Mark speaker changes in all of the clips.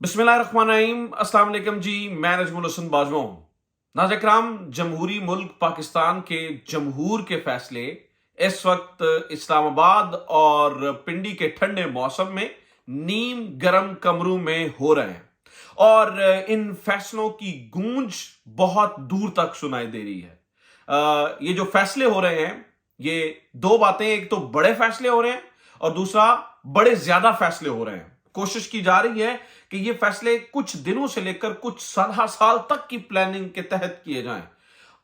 Speaker 1: बिस्मिल्लाहिर्रहमानिर्रहीम। अस्सलाम वालेकुम जी, मैं नजमुल हसन बाजवा हूँ। नाज़रीन कराम, जमहूरी मुल्क पाकिस्तान के जमहूर के फैसले इस वक्त इस्लामाबाद और पिंडी के ठंडे मौसम में नीम गर्म कमरों में हो रहे हैं और इन फैसलों की गूंज बहुत दूर तक सुनाई दे रही है। ये जो फैसले हो रहे हैं, ये दो बातें, एक तो बड़े फैसले हो रहे हैं और दूसरा बड़े ज्यादा फैसले हो रहे हैं। कोशिश की जा रही है कि ये फैसले कुछ दिनों से लेकर कुछ साल तक की प्लानिंग के तहत किए जाएं।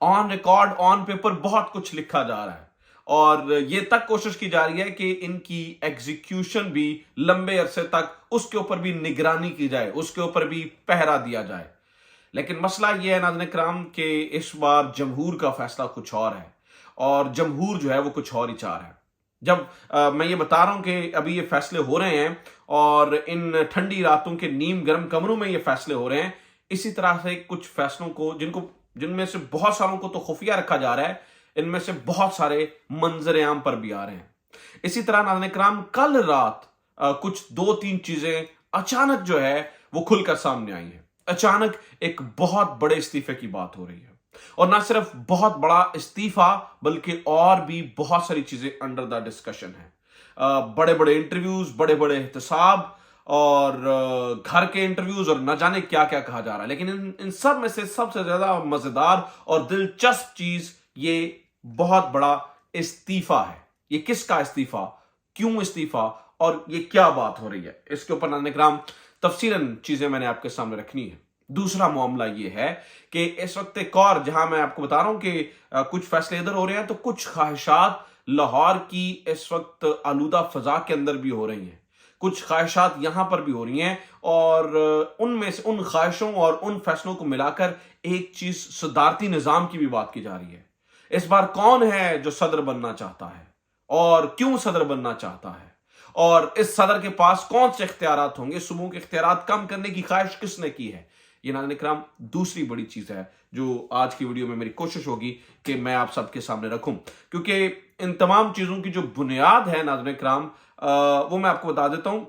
Speaker 1: ऑन रिकॉर्ड, ऑन पेपर बहुत कुछ लिखा जा रहा है और ये तक कोशिश की जा रही है कि इनकी एग्जीक्यूशन भी लंबे अरसे तक, उसके ऊपर भी निगरानी की जाए, उसके ऊपर भी पहरा दिया जाए। लेकिन मसला यह है नाज़रीन कराम कि इस बार जमहूर का फैसला कुछ और है और जमहूर जो है वो कुछ और ही चाह रहा है। जब मैं ये बता रहा हूं कि अभी ये फैसले हो रहे हैं और इन ठंडी रातों के नीम गर्म कमरों में ये फैसले हो रहे हैं, इसी तरह से कुछ फैसलों को जिनमें से बहुत सारों को तो खुफिया रखा जा रहा है, इनमें से बहुत सारे मंजर आम पर भी आ रहे हैं। इसी तरह नाज़रीन कराम, कल रात कुछ दो तीन चीजें अचानक जो है वो खुलकर सामने आई हैं। अचानक एक बहुत बड़े इस्तीफे की बात हो रही है और ना सिर्फ बहुत बड़ा इस्तीफा बल्कि और भी बहुत सारी चीजें अंडर द डिस्कशन है। बड़े बड़े इंटरव्यूज, बड़े बड़े एहतसाब और घर के इंटरव्यूज और न जाने क्या क्या कहा जा रहा है। लेकिन इन सब में से सबसे ज्यादा मजेदार और दिलचस्प चीज ये बहुत बड़ा इस्तीफा है। ये किसका इस्तीफा, क्यों इस्तीफा और ये क्या बात हो रही है, इसके ऊपर नाज़रीन किराम तफसीलन चीजें मैंने आपके सामने रखनी है। दूसरा मामला ये है कि इस वक्त एक और, जहां मैं आपको बता रहा हूं कि कुछ फैसले इधर हो रहे हैं तो कुछ ख्वाहिशात लाहौर की इस वक्त आलूदा फजा के अंदर भी हो रही हैं, कुछ ख्वाहिशात यहां पर भी हो रही हैं और उनमें से उन ख्वाहिशों और उन फैसलों को मिलाकर एक चीज सदारती निजाम की भी बात की जा रही है। इस बार कौन है जो सदर बनना चाहता है और क्यों सदर बनना चाहता है और इस सदर के पास कौन से इख्तियारात होंगे, सूबों के इख्तियारात कम करने की ख्वाहिश किसने की है। ये नाज़रीन इकराम दूसरी बड़ी चीज है जो आज की वीडियो में मेरी कोशिश होगी कि मैं आप सबके सामने रखूं, क्योंकि इन तमाम चीजों की जो बुनियाद है नाज़रीन इकराम, वो मैं आपको बता देता हूं,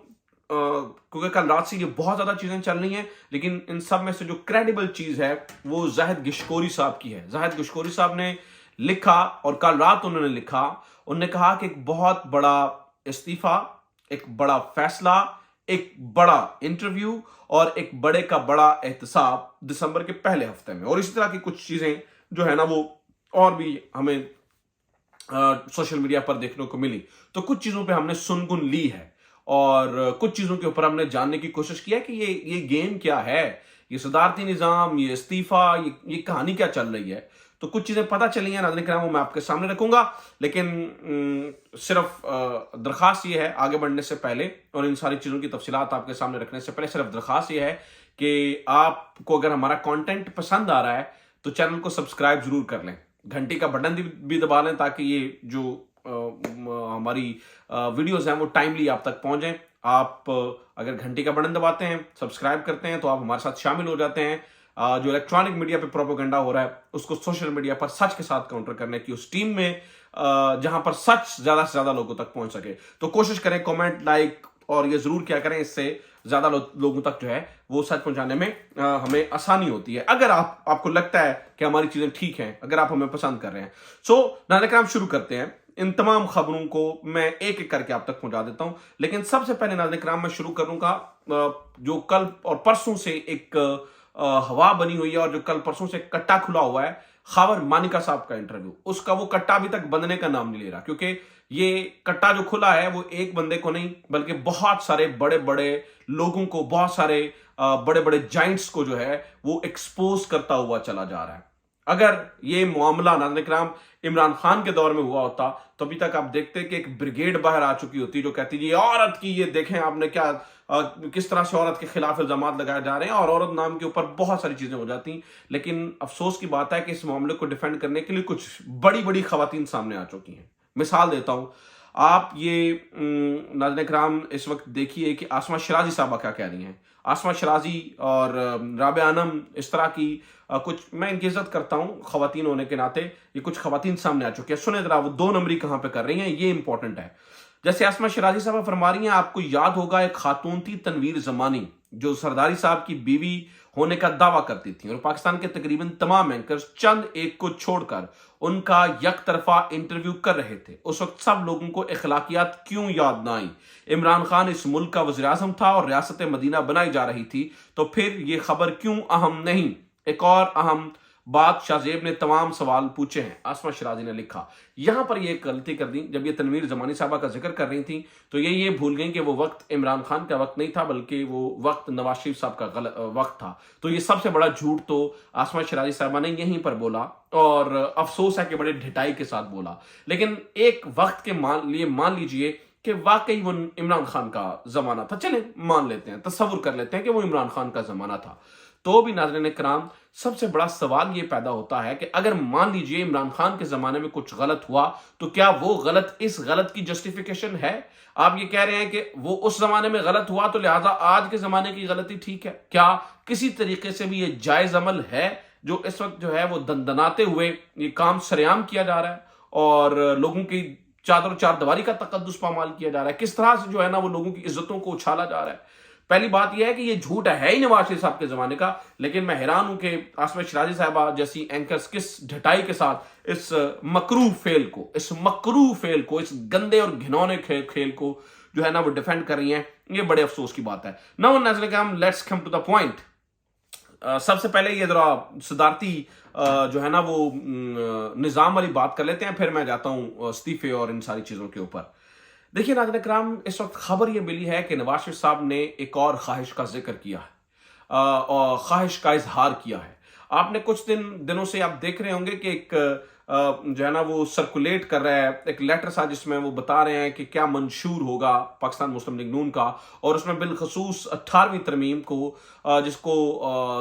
Speaker 1: क्योंकि कल रात से ये बहुत ज्यादा चीजें चल रही हैं, लेकिन इन सब में से जो क्रेडिबल चीज है वो जाहिद गिशकोरी साहब की है। जाहिद गिशकोरी साहब ने लिखा और कल रात उन्होंने लिखा, उन्होंने कहा कि एक बहुत बड़ा इस्तीफा, एक बड़ा फैसला, एक बड़ा इंटरव्यू और एक बड़े का बड़ा एहतसाब दिसंबर के पहले हफ्ते में, और इसी तरह की कुछ चीजें जो है ना वो और भी हमें सोशल मीडिया पर देखने को मिली। तो कुछ चीजों पे हमने सुनगुन ली है और कुछ चीजों के ऊपर हमने जानने की कोशिश की है कि ये गेम क्या है, ये सदारती निजाम, ये इस्तीफा, ये कहानी क्या चल रही है। तो कुछ चीजें पता चली हैं नाज़रीन किराम, वो मैं आपके सामने रखूंगा। लेकिन सिर्फ दरखास्त ये है आगे बढ़ने से पहले और इन सारी चीजों की तफसीलात आपके सामने रखने से पहले, सिर्फ दरखास्त ये है कि आपको अगर हमारा कंटेंट पसंद आ रहा है तो चैनल को सब्सक्राइब जरूर कर लें, घंटी का बटन भी दबा लें ताकि ये जो हमारी वीडियोस हैं वो टाइमली आप तक पहुंचे। आप अगर घंटी का बटन दबाते हैं, सब्सक्राइब करते हैं, तो आप हमारे साथ शामिल हो जाते हैं जो इलेक्ट्रॉनिक मीडिया पे प्रोपेगेंडा हो रहा है उसको सोशल मीडिया पर सच के साथ काउंटर करने की उस टीम में, जहां पर सच ज्यादा से ज्यादा लोगों तक पहुंच सके। तो कोशिश करें, कमेंट, लाइक और ये जरूर क्या करें, इससे ज्यादा लोगों तक जो है वो सच पहुंचाने में हमें आसानी होती है, अगर आपको लगता है कि हमारी चीजें ठीक हैं, अगर आप हमें पसंद कर रहे हैं। सो नाज़रीन किराम शुरू करते हैं। इन तमाम खबरों को मैं एक एक करके आप तक पहुंचा देता हूं, लेकिन सबसे पहले नाज़रीन किराम मैं शुरू करूंगा जो कल और परसों से एक हवा बनी हुई है और जो कल परसों से कट्टा खुला हुआ है, खबर मानिका साहब का इंटरव्यू, उसका वो कट्टा अभी तक बंधने का नाम नहीं ले रहा, क्योंकि ये कट्टा जो खुला है वो एक बंदे को नहीं बल्कि बहुत सारे बड़े बड़े लोगों को, बहुत सारे बड़े बड़े जाइंट्स को जो है वो एक्सपोज करता हुआ चला जा रहा है। अगर ये मामला नाज़रीन किराम इमरान खान के दौर में हुआ होता तो अभी तक आप देखते कि एक ब्रिगेड बाहर आ चुकी होती जो कहती जी औरत की, ये देखें आपने क्या किस तरह से औरत के खिलाफ इल्जामात लगाए जा रहे हैं और औरत नाम के ऊपर बहुत सारी चीजें हो जाती। लेकिन अफसोस की बात है कि इस मामले को डिफेंड करने के लिए कुछ बड़ी बड़ी खवातीन सामने आ चुकी हैं। मिसाल देता हूं, आप ये नाज़रीन किराम इस वक्त देखिए कि आसमा शिराजी साहबा क्या कह रही हैं। आसमा शिराजी और राबिया अनम, इस तरह की कुछ, मैं इनकी इज्जत करता हूं खवातीन होने के नाते, ये कुछ खवातीन सामने आ चुकी है। सुने जरा वो दो नंबरी कहां पे कर रही हैं, ये इंपॉर्टेंट है। जैसे आसमा शिराजी साहबा फरमा रही हैं, आपको याद होगा एक खातून थी तनवीर जमानी, जो सरदारी साहब की बीवी होने का दावा करती थी, और पाकिस्तान के तकरीबन तमाम एंकर्स चंद एक को छोड़कर उनका यकतरफा इंटरव्यू कर रहे थे। उस वक्त सब लोगों को अखलाकियात क्यों याद ना आई? इमरान खान इस मुल्क का वज़ीर आज़म था और रियासत मदीना बनाई जा रही थी, तो फिर ये खबर क्यों अहम नहीं? एक और अहम बात शाहजेब ने तमाम सवाल पूछे हैं, आसमा शिराजी ने लिखा। यहां पर ये गलती कर दी, जब ये तनवीर जमानी साहबा का जिक्र कर रही थी तो ये भूल गई कि वो वक्त इमरान खान का वक्त नहीं था, बल्कि वो वक्त नवाज शरीफ साहब का वक्त था। तो ये सबसे बड़ा झूठ तो आसमा शिराजी साहबा ने यहीं पर बोला, और अफसोस है कि बड़े ढिठाई के साथ बोला। लेकिन एक वक्त के लिए मान लीजिए कि वाकई वो इमरान खान का जमाना था, चले मान लेते हैं, तस्वुर कर लेते हैं कि वो इमरान खान का जमाना था। तो भी नाज़रीन कराम, सबसे बड़ा सवाल ये पैदा होता है कि अगर मान लीजिए इमरान खान के जमाने में कुछ गलत हुआ, तो क्या वो गलत इस गलत की जस्टिफिकेशन है? आप ये कह रहे हैं कि वो उस जमाने में गलत हुआ तो लिहाजा आज के जमाने की गलती ठीक है? क्या किसी तरीके से भी ये जायज अमल है जो इस वक्त जो है वो दंदनाते हुए ये काम सरेआम किया जा रहा है और लोगों की चादर चार दीवारी का तकद्दुस पामाल किया जा रहा है? किस तरह से जो है ना वो लोगों की इज्जतों को उछाला जा रहा है? पहली बात यह है कि ये झूठ है ही नवाज शरीफ साहब के जमाने का, लेकिन मैं हैरान हूं कि आसमा शिराजी साहबा जैसी एंकर्स किस ढटाई के साथ इस मकरू फेल को, इस गंदे और घिनौने खेल को जो है ना वो डिफेंड कर रही हैं। ये बड़े अफसोस की बात है। नाउ नाज़रीन, let's come to the point. सबसे पहले ये जरा सदारती जो है ना वो निजाम वाली बात कर लेते हैं, फिर मैं जाता हूं इस्तीफे और इन सारी चीजों के ऊपर। देखिए नाज़रीन कराम, इस वक्त खबर यह मिली है कि नवाज शरीफ साहब ने एक और ख्वाहिश का जिक्र किया है और ख्वाहिश का इजहार किया है। आपने कुछ दिनों से आप देख रहे होंगे कि एक जो है ना वो सर्कुलेट कर रहा है एक लेटर सा, जिसमें वो बता रहे हैं कि क्या मंशूर होगा पाकिस्तान मुस्लिम लीग नून का, और उसमें बिलखसूस 18वीं तरमीम को जिसको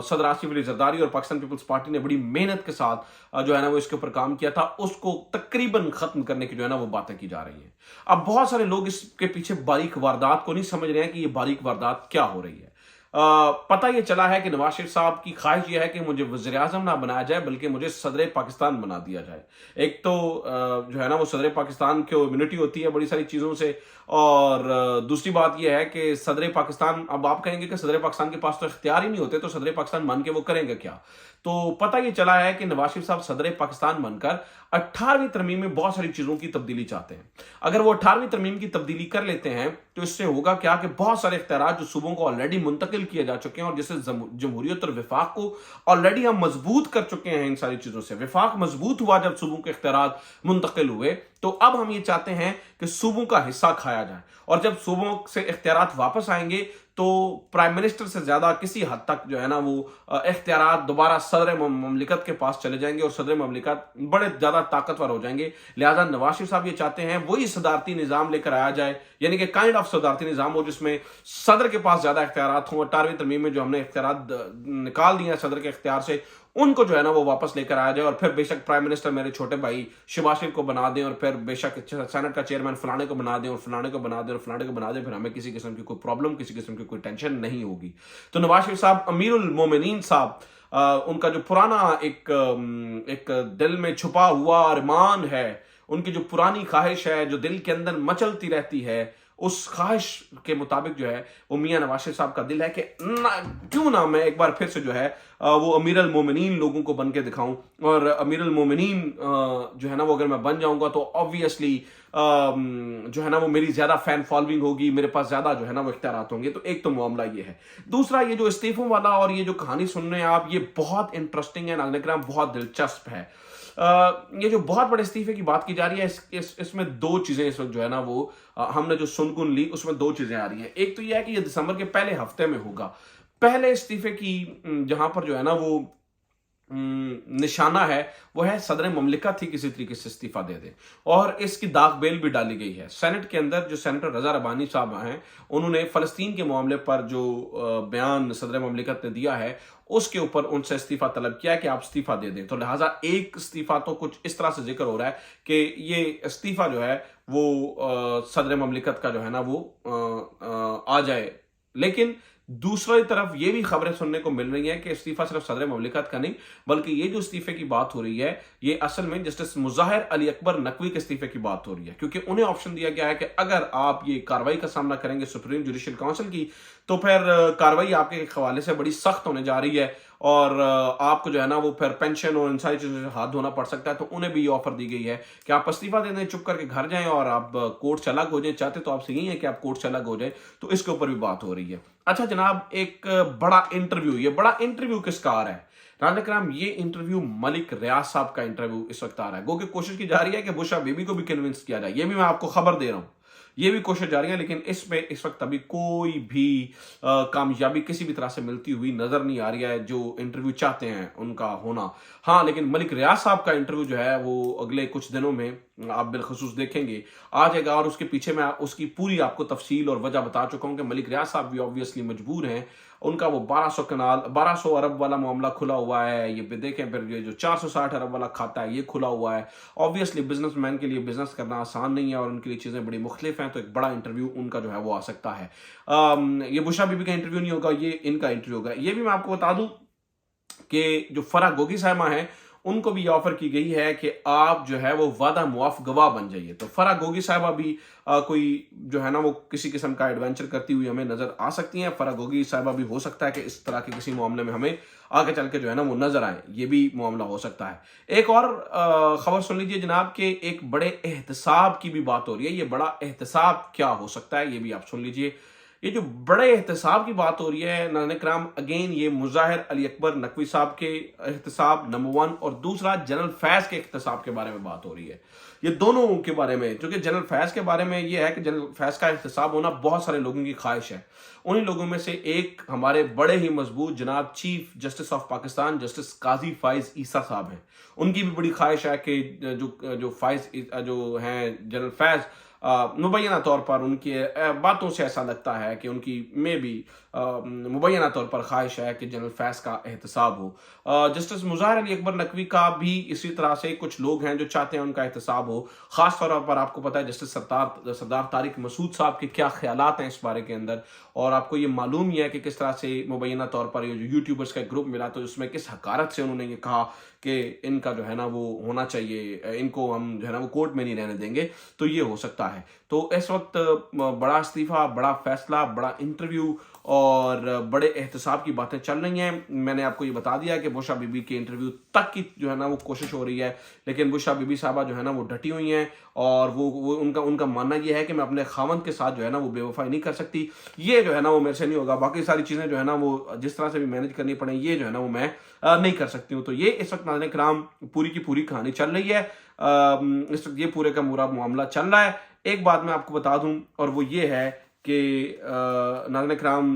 Speaker 1: सदर आसिफ अली जरदारी और पाकिस्तान पीपल्स पार्टी ने बड़ी मेहनत के साथ जो है ना वो इसके ऊपर काम किया था, उसको तकरीबन खत्म करने की जो है ना वो बातें की जा रही हैं। अब बहुत सारे लोग इसके पीछे बारीक वारदात को नहीं समझ रहे हैं कि ये बारीक वारदात क्या हो रही है। पता ये चला है कि नवाज शरीफ साहब की ख्वाहिश यह है कि मुझे वज़ीर आज़म ना बनाया जाए, बल्कि मुझे सदर पाकिस्तान बना दिया जाए। एक तो जो है ना वो सदर पाकिस्तान की इम्यूनिटी होती है बड़ी सारी चीज़ों से, और दूसरी बात यह है कि सदर पाकिस्तान, अब आप कहेंगे कि सदर पाकिस्तान के पास तो इख्तियार ही नहीं होते, तो सदर पाकिस्तान बन के वो करेंगे क्या? तो पता ये चला है कि नवाज शरीफ साहब सदर पाकिस्तान बनकर 18वीं तरमीम में बहुत सारी चीज़ों की तब्दीली चाहते हैं। अगर वो 18वीं तरमीम की तब्दीली कर लेते हैं तो इससे होगा क्या कि बहुत सारे इख्तियारात जो सूबों को ऑलरेडी मुंतकिल किए जा चुके हैं, और जिससे जमहूरियत और विफाक को ऑलरेडी हम मजबूत कर चुके हैं इन सारी चीज़ों से। विफाक मजबूत हुआ जब सूबों के इख्तियारात मुंतकिल हुए, तो अब हम ये चाहते हैं कि सूबों का हिस्सा खाया जाए, और जब सूबों से इख्तियारात वापस आएंगे तो प्राइम मिनिस्टर से ज्यादा किसी हद तक जो है ना वो इख्तियारात दोबारा सदर ममलिकत के पास चले जाएंगे, और सदर ममलिकत बड़े ज्यादा ताकतवर हो जाएंगे। लिहाजा नवाज शरीफ साहब ये चाहते हैं वही सदारती निजाम लेकर आया जाए, यानी कि काइंड ऑफ सदारती निजाम हो जिसमें सदर के पास ज्यादा इख्तियारात हों। 18वीं तरमीम में जो हमने इख्तियारात निकाल दिए हैं सदर के इख्तियार से, उनको जो है ना वो वापस लेकर आया जाए, और फिर बेशक प्राइम मिनिस्टर मेरे छोटे भाई शहबाज शरीफ को बना दें, और फिर बेशक सेनेट का चेयरमैन फलाने को बना दें, और फलाने को बना दें, और फलाने को बना दें, फिर हमें किसी किस्म की कोई प्रॉब्लम, किसी किस्म की कोई टेंशन नहीं होगी। तो नवाज शरीफ साहब, अमीरुल मोमिनीन साहब, उनका जो पुराना एक दिल में छुपा हुआ अरमान है, उनकी जो पुरानी ख्वाहिश है जो दिल के अंदर मचलती रहती है, उस ख्वाहिश के मुताबिक जो है वो मियां नवाज शरीफ साहब का दिल है कि क्यों ना मैं एक बार फिर से जो है वो अमीर अल मोमिनीन लोगों को बन के दिखाऊं, और अमीर अल मोमिनीन जो है ना वो अगर मैं बन जाऊंगा तो ऑब्वियसली जो है ना वो मेरी ज्यादा फैन फॉलोइंग होगी, मेरे पास ज्यादा जो है ना वो इख्तियारात होंगे। तो एक तो मामला ये है। दूसरा, ये जो इस्तीफों वाला और ये जो कहानी सुन रहे हैं आप, ये बहुत इंटरेस्टिंग है नाज़रीन किराम, बहुत दिलचस्प है। ये जो बहुत बड़े इस्तीफे की बात की जा रही है, इसमें दो चीजें इस वक्त जो है ना वो हमने जो सुनगुन ली उसमें दो चीजें आ रही हैं। एक तो यह है कि ये दिसंबर के पहले हफ्ते में होगा। पहले इस्तीफे की जहां पर जो है ना वो निशाना है वो है सदर ममलिकत ही किसी तरीके से इस्तीफा दे दे, और इसकी दाग बेल भी डाली गई है। सेनेट के अंदर जो सेनेटर रजा रबानी साहब हैं, उन्होंने फलस्तीन के मामले पर जो बयान सदर ममलिकत ने दिया है उसके ऊपर उनसे इस्तीफा तलब किया कि आप इस्तीफा दे दें। तो लिहाजा एक इस्तीफा तो कुछ इस तरह से जिक्र हो रहा है कि ये इस्तीफा जो है वो सदर ममलिकत का जो है ना वो आ जाए। लेकिन दूसरी तरफ ये भी खबरें सुनने को मिल रही हैं कि इस्तीफा सिर्फ सदर ममलिकत का नहीं, बल्कि ये जो इस्तीफे की बात हो रही है, ये असल में जस्टिस मुज़ाहिर अली अकबर नकवी के इस्तीफे की बात हो रही है, क्योंकि उन्हें ऑप्शन दिया गया है कि अगर आप ये कार्रवाई का सामना करेंगे सुप्रीम जुडिशियल काउंसिल की, तो फिर कार्रवाई आपके हवाले से बड़ी सख्त होने जा रही है और आपको जो है ना वो फिर पेंशन और इन सारी चीज़ों से हाथ धोना पड़ सकता है। तो उन्हें भी ये ऑफर दी गई है कि आप इस्तीफा दे दें, चुप करके घर जाएं और आप कोर्ट से अलग हो जाएं। चाहते तो आपसे यही है कि आप कोर्ट से अलग हो जाएं, तो इसके ऊपर भी बात हो रही है। अच्छा जनाब, एक बड़ा इंटरव्यू, ये बड़ा इंटरव्यू किसका आ रहा है? नाज़रीन करम, ये इंटरव्यू मलिक रियाज साहब का इंटरव्यू इस वक्त आ रहा है। गो कि कोशिश की जा रही है कि बुशरा बीबी को भी कन्विंस किया जाए, ये भी मैं आपको खबर दे रहा हूँ, ये भी कोशिश जारी है, लेकिन इस पे इस वक्त अभी कोई भी कामयाबी किसी भी तरह से मिलती हुई नजर नहीं आ रही है जो इंटरव्यू चाहते हैं उनका होना। हाँ, लेकिन मलिक रियाज साहब का इंटरव्यू जो है वो अगले कुछ दिनों में आप बिलखसूस देखेंगे आ जाएगा, और उसके पीछे मैं उसकी पूरी आपको तफसील और वजह बता चुका हूं कि मलिक रियाज साहब भी ऑब्वियसली मजबूर हैं। उनका वो 1200 अरब वाला मामला खुला हुआ है, ये भी देखें, फिर ये जो 460 अरब वाला खाता है ये खुला हुआ है। ऑब्वियसली बिजनेसमैन के लिए बिजनेस करना आसान नहीं है और उनके लिए चीज़ें बड़ी मुख्तलिफ हैं, तो एक बड़ा इंटरव्यू उनका जो है वो आ सकता है। ये बुशरा बीबी का इंटरव्यू नहीं होगा, ये इनका इंटरव्यू होगा। ये भी मैं आपको बता दूं कि जो फराह गोगी साहिबा हैं उनको भी ऑफर की गई है कि आप जो है वो वादा मुआफ गवाह बन जाइए। तो फराह गोगी साहिबा भी कोई जो है ना वो किसी किस्म का एडवेंचर करती हुई हमें नजर आ सकती हैं। फराह गोगी साहिबा भी हो सकता है कि इस तरह के किसी मामले में हमें आगे चल के जो है ना वो नजर आए, ये भी मामला हो सकता है। एक और खबर सुन लीजिए जनाब के एक बड़े एहतसाब की भी बात हो रही है। ये बड़ा एहतसाब क्या हो सकता है ये भी आप सुन लीजिए। ये जो बड़े एहतसाब की बात हो रही है नाज़रीन कराम, अगेन ये मुज़ाहिर अली अकबर नकवी साहब के एहतसाब नंबर 1 और दूसरा जनरल फैज़ के एहतसाब के बारे में बात हो रही है। ये दोनों के बारे में, क्योंकि जनरल फैज़ के बारे में ये है कि जनरल फैज़ का एहतसाब होना बहुत सारे लोगों की ख्वाहिश है। उन्हीं लोगों में से एक हमारे बड़े ही मजबूत जनाब chief justice of Pakistan justice Qazi Faez Isa साहब हैं। उनकी भी बड़ी ख्वाहिश है कि जो फाइज जो हैं जनरल फैज़, मुबैना तौर पर उनकी बातों से ऐसा लगता है कि उनकी में भी मुबैना तौर पर ख्वाहिश है कि जनरल फैज़ का एहतसाब हो। जस्टिस मुज़ाहिर अली अकबर नकवी का भी इसी तरह से कुछ लोग हैं जो चाहते हैं उनका एहतसाब हो। ख़ास तौर पर आपको पता है जस्टिस सरदार तारिक मसूद साहब के क्या ख्यालात हैं इस बारे के अंदर, और आपको ये मालूम ही है कि किस तरह से मुबैना तौर पर ये जो यूट्यूबर्स का ग्रुप मिला तो उसमें किस हकारत से उन्होंने ये कहा कि इनका जो है ना वो होना चाहिए, इनको हम जो है ना वो कोर्ट में नहीं रहने देंगे। तो ये हो सकता है। तो इस वक्त बड़ा इस्तीफा, बड़ा फैसला, बड़ा इंटरव्यू और बड़े एहतसाब की बातें चल रही हैं। मैंने आपको ये बता दिया कि बुशरा बीबी के इंटरव्यू तक की जो है ना वो कोशिश हो रही है, लेकिन बुशरा बीबी साहबा जो है ना वो डटी हुई हैं और वो उनका मानना ये है कि मैं अपने खावंद के साथ जो है ना वो बेवफाई नहीं कर सकती। ये जो है ना वो मेरे से नहीं होगा, बाकी सारी चीज़ें जो है ना वो जिस तरह से भी मैनेज करनी पड़े ये जो है ना वो मैं नहीं कर सकती हूँ। तो ये इस वक्त नाज़रीन कराम पूरी की पूरी कहानी चल रही है। इस वक्त ये पूरे का पूरा मामला चल रहा है। एक बात मैं आपको बता दूं और वो ये है कि नाज़रीन कराम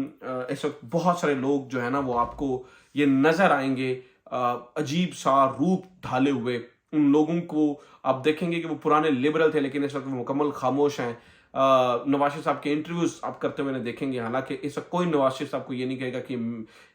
Speaker 1: इस वक्त बहुत सारे लोग जो है ना वो आपको ये नजर आएंगे अजीब सा रूप ढाले हुए। उन लोगों को आप देखेंगे कि वो पुराने लिबरल थे लेकिन इस वक्त वो मुकम्मल खामोश हैं। नवाज शरीफ साहब के इंटरव्यूज आप करते हुए देखेंगे, हालांकि इस वक्त कोई नवाज शरीफ साहब को ये नहीं कहेगा कि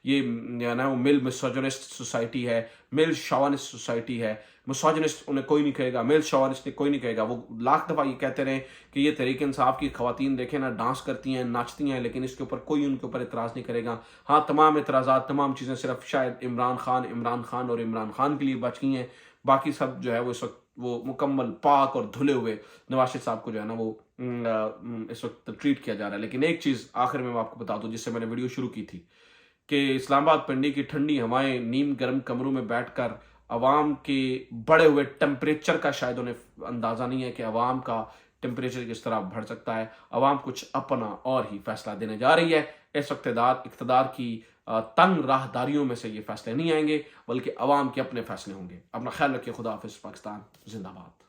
Speaker 1: ये ना वो मिल मिसोजिनिस्ट सोसाइटी है, मिल शॉविनिस्ट सोसाइटी है। मिसोजिनिस्ट उन्हें कोई नहीं कहेगा, मेल शॉविनिस्ट कोई नहीं कहेगा। वो लाख दफ़ा ये कहते रहे कि ये तहरीक इंसाफ की खवातीन देखें ना डांस करती हैं, नाचती हैं, लेकिन इसके ऊपर कोई उनके ऊपर इतराज़ नहीं करेगा। हाँ, तमाम इतराज़ात, तमाम चीज़ें सिर्फ शायद इमरान खान और इमरान खान के लिए बच गई हैं। बाकी सब जो है वो इस वक्त वो मुकम्मल पाक और धुले हुए नवाज शरीफ साहब को जो है ना वो इस वक्त ट्रीट किया जा रहा है। लेकिन एक चीज़ आखिर में मैं आपको बता दूं जिससे मैंने वीडियो शुरू की थी कि इस्लामाबाद पिंडी की ठंडी हवाएं नीम गर्म कमरों में बैठकर अवाम के बढ़े हुए टेम्परेचर का शायद उन्हें अंदाज़ा नहीं है कि अवाम का टेम्परेचर किस तरह बढ़ सकता है। अवाम कुछ अपना और ही फैसला देने जा रही है। इस वक्त इक़्तिदार की तंग राहदारियों में से ये फैसले नहीं आएंगे, बल्कि अवाम के अपने फैसले होंगे। अपना ख्याल रखिए। खुदा हाफिज़। पाकिस्तान जिंदाबाद।